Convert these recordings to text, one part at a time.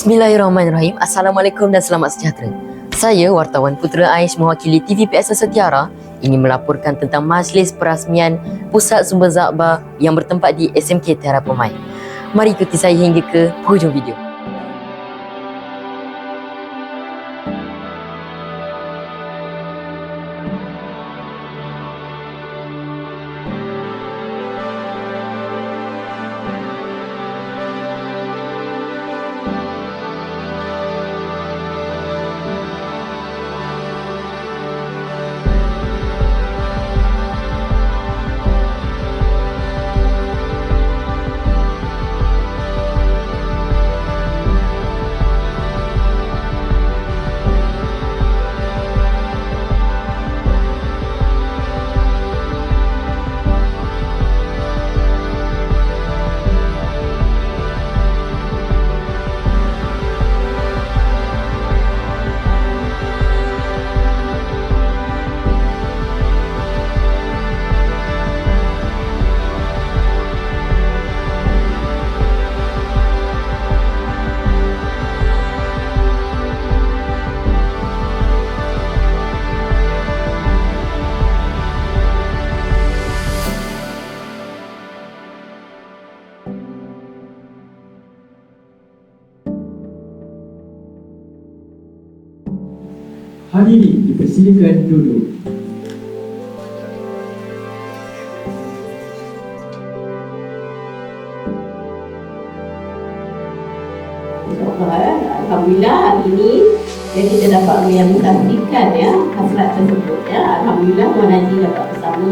Bismillahirrahmanirrahim. Assalamualaikum dan selamat sejahtera. Saya wartawan Putera Aish mewakili TVPS Setiara ingin melaporkan tentang majlis perasmian Pusat Sumber Zakbar yang bertempat di SMK Tiara Permai. Mari ikuti saya hingga ke hujung video. Hadirin dipersilakan duduk. Alhamdulillah hari ini kita dapat menyambungkan hasrat tersebut ya. Alhamdulillah Tuan Haji dapat bersama.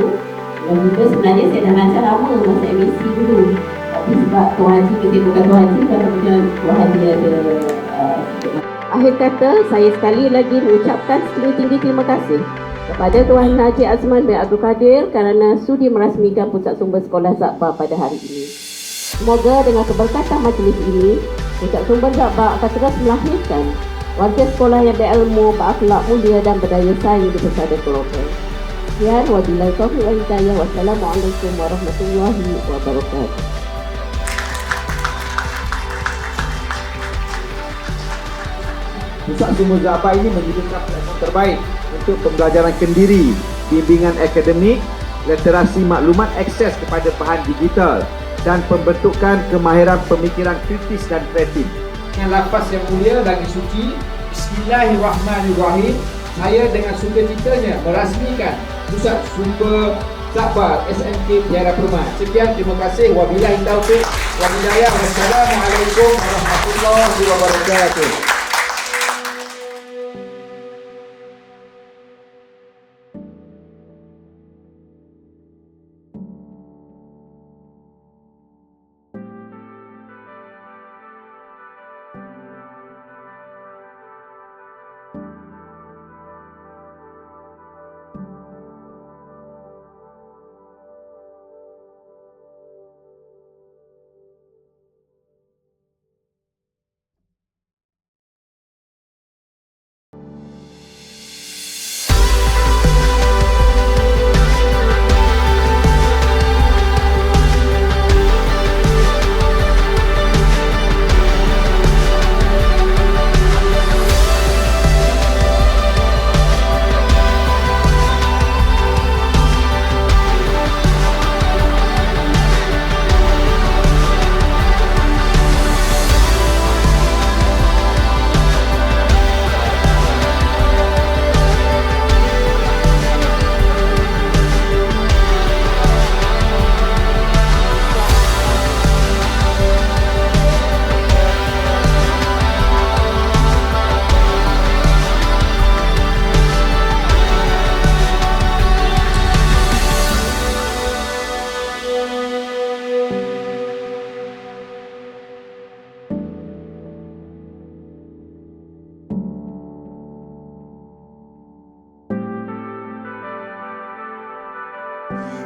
Dan juga sebenarnya saya dah lancar lama masa MSc dulu. Tapi sebab Tuan Haji, kesibukan Tuan Haji dan kemudian Tuan Haji ada akhir kata, saya sekali lagi mengucapkan setinggi-tinggi terima kasih kepada Tuan Haji Azman bin Abdul Kadir kerana sudi merasmikan Pusat Sumber Sekolah Zakbar pada hari ini. Semoga dengan keberkatan majlis ini, Pusat Sumber Zakbar akan terus melahirkan warga sekolah yang berilmu, berakhlak mulia dan berdaya saing di pesada global. Sekian, wabillahi taufiq wal hidayah. Wassalamualaikum warahmatullahi wabarakatuh. Pusat Sumber Zakbar ini menyediakan platform terbaik untuk pembelajaran kendiri, bimbingan akademik, literasi maklumat, akses kepada bahan digital dan pembentukan kemahiran pemikiran kritis dan kreatif. Dengan lafaz yang mulia lagi suci, Bismillahirrahmanirrahim, saya dengan sukacitanya merasmikan Pusat Sumber Zakbar SMK Tiara Permai. Sekian, terima kasih. Wabillahi taufiq wal hidayah. Wassalamualaikum warahmatullahi wabarakatuh.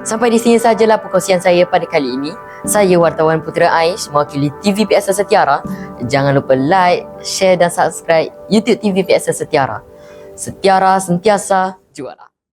Sampai di sini sajalah perkongsian saya pada kali ini. Saya wartawan Putera Aish mewakili TVPS Setiara. Jangan lupa like, share dan subscribe YouTube TVPS Setiara. Setiara sentiasa juara.